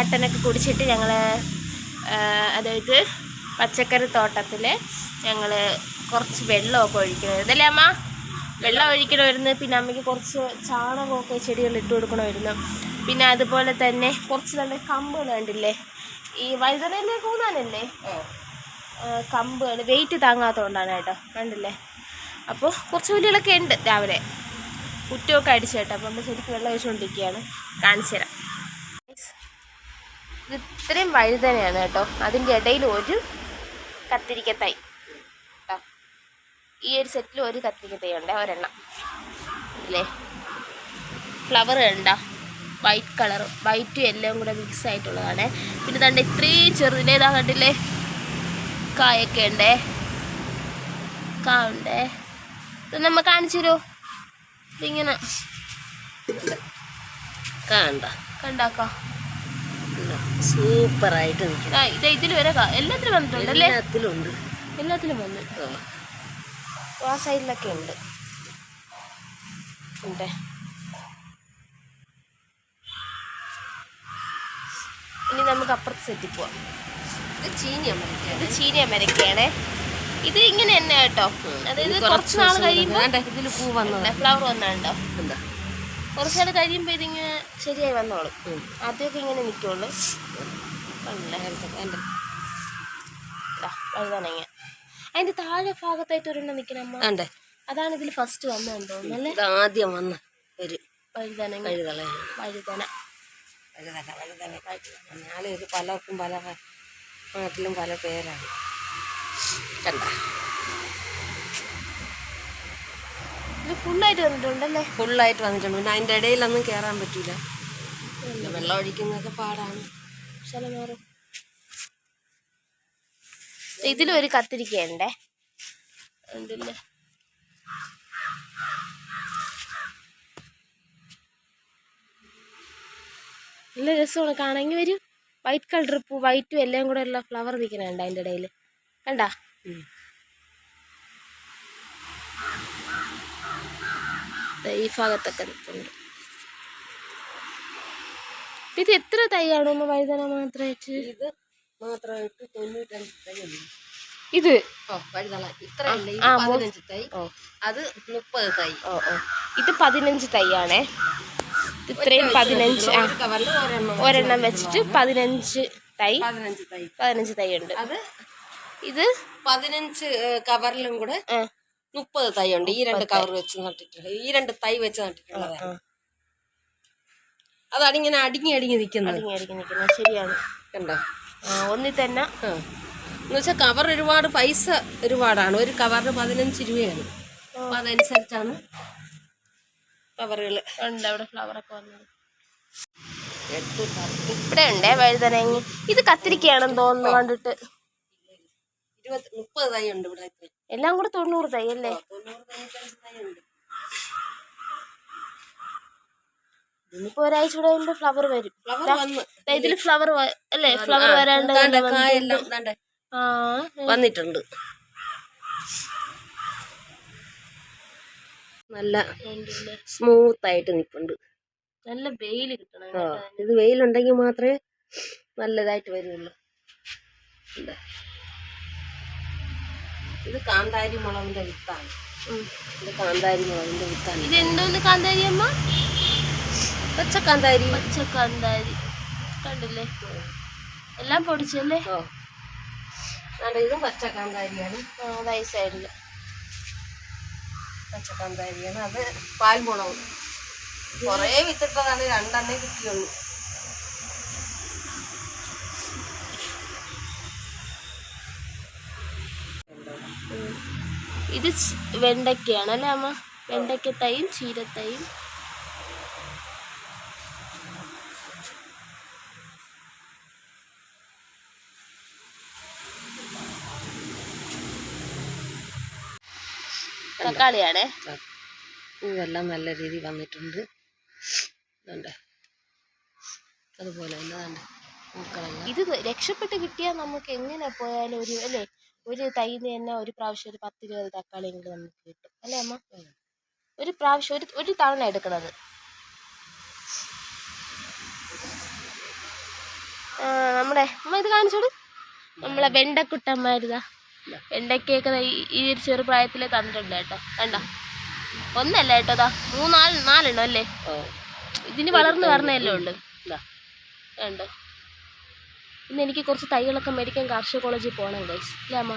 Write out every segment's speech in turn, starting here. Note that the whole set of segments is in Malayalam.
കട്ടനൊക്കെ കുടിച്ചിട്ട് ഞങ്ങൾ അതായത് പച്ചക്കറി തോട്ടത്തിൽ ഞങ്ങൾ കുറച്ച് വെള്ളമൊക്കെ ഒഴിക്കണമായിരുന്നു. ഇതല്ലേ അമ്മ? വെള്ളം ഒഴിക്കണമായിരുന്നു. പിന്നെ അമ്മയ്ക്ക് കുറച്ച് ചാണകമൊക്കെ ചെടികൾ ഇട്ട് കൊടുക്കണമായിരുന്നു. പിന്നെ അതുപോലെ തന്നെ കുറച്ച് നല്ല കമ്പുകൾ കണ്ടില്ലേ, ഈ വഴുതനയിലെ കൂന്നാനല്ലേ കമ്പുകൾ വെയിറ്റ് താങ്ങാത്തതുകൊണ്ടാണ് കേട്ടോ, കണ്ടില്ലേ. അപ്പോൾ കുറച്ച് പുല്ലുകളൊക്കെ ഉണ്ട്. രാവിലെ കുറ്റമൊക്കെ അടിച്ചു കേട്ടോ. അപ്പം നമ്മൾ ശരിക്കും വെള്ളം ഒഴിച്ചുകൊണ്ടിരിക്കുകയാണ്. കാണിച്ചു തരാം. ഇത് ഇത്രയും വഴുതനയാണ് കേട്ടോ. അതിൻ്റെ ഇടയിൽ ഒരു കത്തിരിക്കത്തൈ കേട്ടോ. ഈ ഒരു സെറ്റിൽ ഒരു കത്തിരിക്കത്തൈ ഉണ്ട്, ഒരെണ്ണം അല്ലേ. ഫ്ലവർ കണ്ടോ, വൈറ്റ് കളർ, വൈറ്റും എല്ലാം കൂടെ മിക്സ് ആയിട്ടുള്ളതാണ്. പിന്നെ തണ്ട് ഇത്രയും ചെറുതിലേതാ കണ്ടില്ലേ, കായൊക്കെ ഉണ്ടേ, കാ ഉണ്ടേ. ഇത് നമ്മൾ കാണിച്ചു തരുമോ? ഇതിങ്ങനെ കണ്ടാക്കാം, സൂപ്പറായിട്ട് നിൽക്കണം. ഇത് ഇതിൽ വരെ എല്ലാത്തിലും വന്നിട്ടുണ്ടല്ലേ? എല്ലാത്തിലും വന്നു. ആ സൈഡിലൊക്കെ ഉണ്ട്. ഇനി നമുക്ക് അപ്പുറത്ത് സെറ്റിൽ പോവാം. ഇത് ചീനി അമരക്കയാണേ. ഇത് ഇങ്ങനെ തന്നെ കേട്ടോ. അതായത് കുറച്ച് നാൾ കഴിയുമ്പോൾ ഇതിൽ പൂ വന്നത്, ഫ്ലവർ വന്നുണ്ടോ, കുറച്ചാൾ കഴിയുമ്പോൾ ഇതിങ്ങനെ ശരിയായി വന്നോളും. ആദ്യമൊക്കെ ഇങ്ങനെ നിൽക്കുള്ളൂ. വഴുതനങ്ങ അതിന്റെ താഴെ ഭാഗത്തായിട്ട് ഒരെണ്ണം നിൽക്കണമ്മ. അതാണ് ഇതിൽ ഫസ്റ്റ് വന്നതെന്ന് തോന്നുന്നല്ലേ. ആദ്യം വന്ന ഒരു വഴുതനങ്ങ. വഴുതന ഞാനൊരു പലർക്കും പല നാട്ടിലും പല പേരാണ്. കണ്ട, ഇത് ഫുള്ളായിട്ട് വന്നിട്ടുണ്ടല്ലേ? ഫുള്ളായിട്ട് വന്നിട്ടുണ്ട്. പിന്നെ അതിൻ്റെ ഇടയിലൊന്നും കയറാൻ പറ്റൂല. വെള്ളം ഒഴിക്കുന്നതൊക്കെ പാടാണ്. ഇതിലൊരു കത്തിരിക്കയുണ്ടേ, ഉണ്ടല്ലേ. നല്ല രസമാണ് കാണാൻ. വരും വൈറ്റ് കളർ പൂ, വൈറ്റും എല്ലാം കൂടെ ഉള്ള ഫ്ലവർ നിൽക്കുന്നുണ്ട് അതിൻ്റെ ഇടയിൽ, കണ്ടാ. ഈ ഭാഗത്തൊക്കെ നിൽക്കുന്നുണ്ട്. ഇത് എത്ര തൈ കാണുമ്പോൾ വഴുതന മാത്രമായിട്ട്? ഇത് മാത്രമായിട്ട് 95 തൈ ഉണ്ട്. ഇത് വഴുതന ഇത്രയല്ലേ, 15 തൈ. അത് 30 തൈ. ഇത് 15 തൈയാണേ. ഇത്രയും 15 ഒരെണ്ണം വെച്ചിട്ട് 15 തൈ ഉണ്ട്. അത് ഇത് 15 കവറിലും കൂടെ 30 തൈ ഉണ്ട്. ഈ 2 കവർ വെച്ച് നട്ടിട്ടുണ്ട്. ഈ 2 തൈ വെച്ച് നട്ടിട്ടുള്ളതാണ്. അതടിങ്ങനെ അടുങ്ങി നിൽക്കുന്നത്. ശരിയാണ്, കണ്ടോ. ഒന്നി തന്നെ എന്ന് വെച്ചാൽ കവർ ഒരുപാട് പൈസ ഒരുപാടാണ്. ഒരു കവറിന് 15 രൂപയാണ്. അപ്പം അതനുസരിച്ചാണ് കവറുകൾ. ഉണ്ട് അവിടെ ഫ്ലവറൊക്കെ വന്നത്. ഇവിടെ ഉണ്ടേ വഴുതനങ്ങ. ഇത് കത്തിരിക്കയാണെന്ന് തോന്നുന്നു കണ്ടിട്ട്. 30 തൈ ഉണ്ട് ഇവിടെ. എല്ലാം കൂടെ 90 തൈ അല്ലേ? 95 തൈ ഉണ്ട്. ഇനിയിപ്പോ ഒരാഴ്ച കൂടെ കഴിയുമ്പോ ഫ്ലവർ വരും. ഇതില് ഫ്ലവർ അല്ലേ? ഫ്ലവർ വരാണ്ട് വന്നിട്ടുണ്ട്. നല്ല സ്മൂത്ത് ആയിട്ട് നിൽപ്പുണ്ട്. നല്ല വെയിൽ കിട്ടണം. ഇത് വെയിലുണ്ടെങ്കിൽ മാത്രമേ നല്ലതായിട്ട് വരുള്ളൂ. ഇത് കാന്താരി മുളകിന്റെ വിത്താണ്. ഇത് കാന്താരി മുളകിന്റെ വിത്താണ്. ഇത് എന്തോന്ന് കാന്താരി അമ്മ? പച്ചക്കാന്താരി. പച്ചക്കാന്താരി കണ്ടില്ലേ? എല്ലാം പൊടിച്ചല്ലേ? ഇതും പച്ചക്കാന്താരിയാണ്. അതായി സൈഡില് പച്ചക്കാന്താരിയാണ്. അത് പാൽമുളക്. കുറേ വിത്തിട്ടതാണ്, 2 എണ്ണേ കിട്ടിയുള്ളൂ. ഇത് വെണ്ടയ്ക്കയാണ് അല്ലേ അമ്മ? വെണ്ടയ്ക്ക തൈയും ചീരത്തൈയും. തക്കാളിയാണേ. ഇതെല്ലാം നല്ല രീതിയിൽ വന്നിട്ടുണ്ട്. അതുപോലെ ഇത് രക്ഷപ്പെട്ട് കിട്ടിയാൽ നമുക്ക് എങ്ങനെ പോയാലും ഒരു അല്ലേ, ഒരു തൈന്ന് തന്നെ ഒരു പ്രാവശ്യം ഒരു 10-20 തക്കാളിയെങ്കിലും നമുക്ക് കിട്ടും അല്ലേ അമ്മ? ഒരു പ്രാവശ്യം ഒരു തവണ എടുക്കണത്. കാണിച്ചോട്. നമ്മളെ വെണ്ടക്കുട്ടന്മാരുതാ വെണ്ടയ്ക്കൊക്കെ ഈ ഒരു ചെറുപ്രായത്തിലെ തന്നിട്ടുണ്ട് കേട്ടോ. കണ്ട ഒന്നല്ല കേട്ടോ, അതാ 4 അല്ലേ. ഇതിന് വളർന്ന് വരണല്ലേ ഉള്ളു. കണ്ടോ. ഇന്ന് എനിക്ക് കുറച്ച് തൈകളൊക്കെ മേടിക്കാൻ കാർഷിക കോളേജിൽ പോകണം ഗൈസ്. അല്ലേ അമ്മ?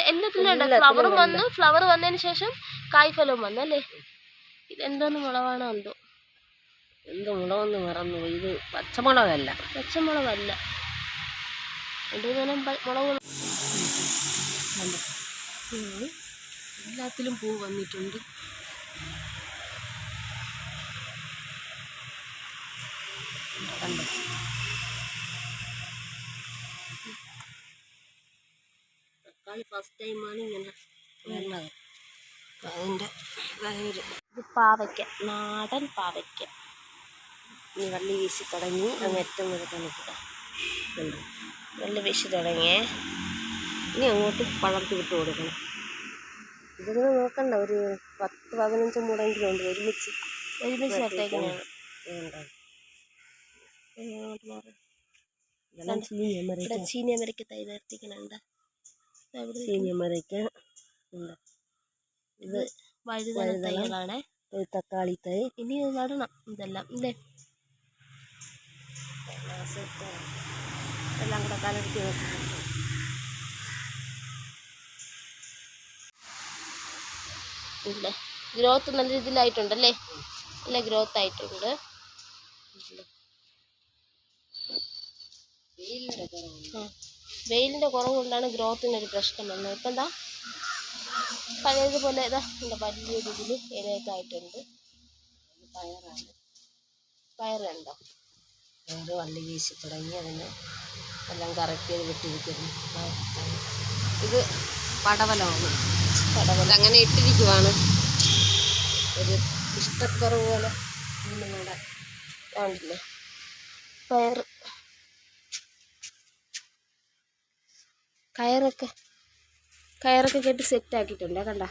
എല്ലാത്തിലും ഉണ്ട്. ഫ്ലവറും വന്നു. ഫ്ലവർ വന്നതിന് ശേഷം കായ്ഫലവും വന്നു അല്ലേ. ഇതെന്തോന്ന് മുളകാണോ എന്തോ. എന്ത് മുളകൊന്ന് മറന്നു. ഇത് പച്ചമുളകല്ല. മുളക്. എല്ലാത്തിലും പൂ വന്നിട്ടുണ്ട്. കണ്ടോ. തക്കാളി ഫസ്റ്റ് ടൈമാണ് ഇങ്ങനെ വരുന്നത്. അതിൻ്റെ ഇത് പാവയ്ക്ക, നാടൻ പാവയ്ക്ക. ഇനി വള്ളി വീശി തുടങ്ങി. അങ്ങ് ഏറ്റവും വരെ തണുക്കുക. വള്ളി വീശി തുടങ്ങിയേ. ഇനി അങ്ങോട്ട് പടർത്തി വിട്ട് കൊടുക്കണം. ഇതിങ്ങനെ നോക്കണ്ട, ഒരു 10-15 മൂടെങ്കിലും ഉണ്ട് ഒരുമിച്ച് നട്ടേക്കുന്നതാണ്. ചീനി അമരയ്ക്ക തൈ നിർത്തിക്കുന്നുണ്ട്. ചീനി അമരയ്ക്ക. ഇത് വഴുതന തൈകളാണ്. തക്കാളി തൈ. ഇനി നടണം ഇതെല്ലാം. ഇല്ലേ എല്ലാം കൂടെ കലർത്തി വെച്ചിട്ടുണ്ട്. ഇല്ലേ ഗ്രോത്ത് നല്ല രീതിയിലായിട്ടുണ്ടല്ലേ. നല്ല ഗ്രോത്ത് ആയിട്ടുണ്ട്. വെയിലിൻ്റെ കുറവ് കൊണ്ടാണ് ഗ്രോത്തിനൊരു പ്രശ്നം വന്നത്. ഇപ്പം എന്താ പഴയതുപോലെ ഇതാ എൻ്റെ വലിയൊരു ഇതിൽ ഇലയൊക്കെ ആയിട്ടുണ്ട്. പയറുണ്ടോ. പയറ് വള്ളി വീശി തുടങ്ങി. അതിന് എല്ലാം കറക്റ്റ് ചെയ്ത് വിട്ടിരിക്കുന്നു. ഇത് പടവലമാണ്. അങ്ങനെ ഇട്ടിരിക്കുവാണ്. ഒരു ഇഷ്ടക്കുറവ് പോലെ നമ്മുടെ കാണില്ലേ പയറ്. കയറൊക്കെ കെട്ടി സെറ്റ് ആക്കിയിട്ടുണ്ട്. കണ്ട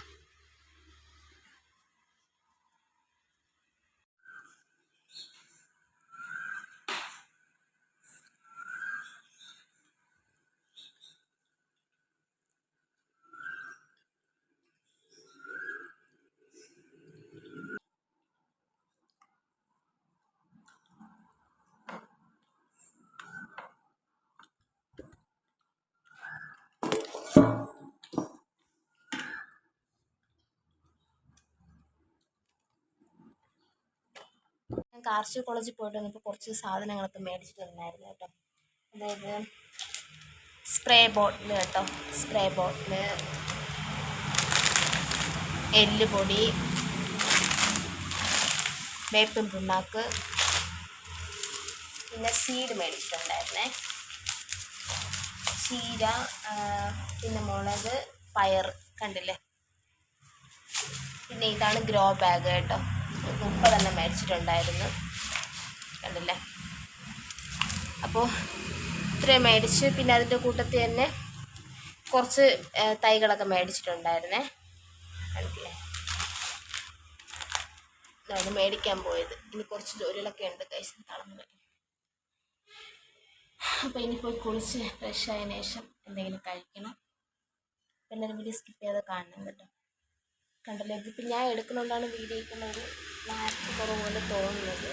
ഞാൻ കാർഷിക കോളേജിൽ പോയിട്ട് വന്നപ്പോൾ കുറച്ച് സാധനങ്ങളൊക്കെ മേടിച്ചിട്ടുണ്ടായിരുന്നു കേട്ടോ. അതായത് സ്പ്രേ ബോട്ടിൽ കേട്ടോ. സ്പ്രേ ബോട്ടിൽ, എല്ലുപൊടി, വേപ്പിൻ പിണ്ണാക്ക്, പിന്നെ സീഡ് മേടിച്ചിട്ടുണ്ടായിരുന്നേ. ചീര, പിന്നെ മുളക്, പയർ കണ്ടില്ലേ. പിന്നെ ഇതാണ് ഗ്രോ ബാഗ് കേട്ടോ. 30 മേടിച്ചിട്ടുണ്ടായിരുന്നു. കണ്ടില്ലേ. അപ്പോൾ ഇത്രയും മേടിച്ച് പിന്നെ അതിൻ്റെ കൂട്ടത്തിൽ തന്നെ കുറച്ച് തൈകളൊക്കെ മേടിച്ചിട്ടുണ്ടായിരുന്നേ. കണ്ടില്ലേ. ഇതാണ് മേടിക്കാൻ പോയത്. ഇനി കുറച്ച് ജോലികളൊക്കെ ഉണ്ട് കൈസ് തളർന്ന്. അപ്പോൾ ഇനി പോയി കുളിച്ച് ഫ്രഷ് ആയതിനു ശേഷം എന്തെങ്കിലും കഴിക്കണം. എല്ലാവരും വീഡിയോ സ്കിപ്പ് ചെയ്യാതെ കാണണം കേട്ടോ. കണ്ടല്ലോ. ഇതിപ്പോൾ ഞാൻ എടുക്കുന്നതുകൊണ്ടാണ് വീഡിയോയ്ക്ക് ഒരു ക്ലാരിറ്റി കുറവ് പോലെ തോന്നുന്നത്.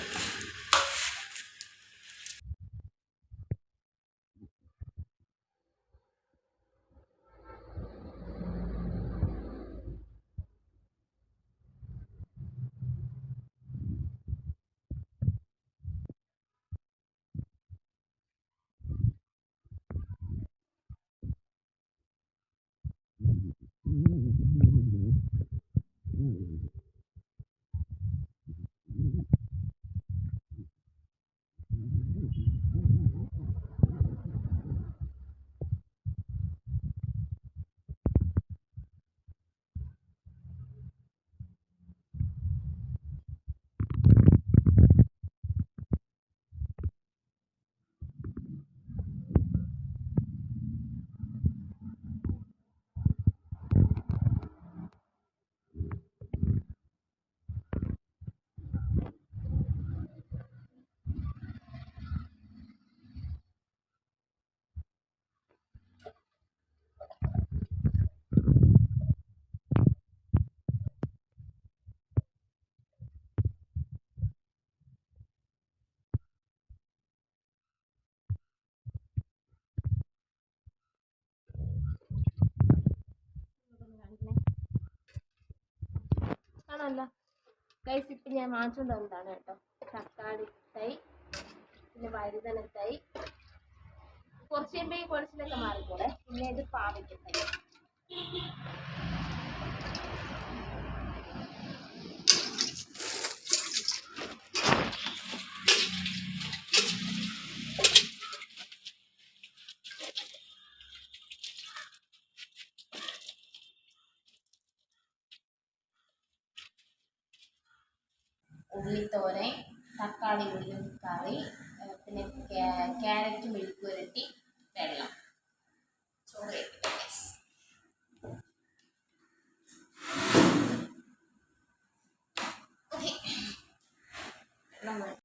കൊള്ളാമല്ലോ ഗൈസ്. ഇപ്പം ഞാൻ വാങ്ങിച്ചുകൊണ്ട് വന്നതാണ് കേട്ടോ. തക്കാളി തൈ, പിന്നെ വഴുതന തൈ, കുറച്ച് കഴിയുമ്പോൾ ഈ കുറച്ചിലൊക്കെ മാറിക്കൂടെ. പിന്നെ ഇത് പാവയ്ക്ക തൈ. ഉള്ളിത്തോരൻ, തക്കാളി ഉള്ളിയും കറി, പിന്നെ ക്യാരറ്റ് മെഴുക്ക് പുരട്ടി, വെള്ളം, ചോറ്. ഓക്കെ, വെള്ളം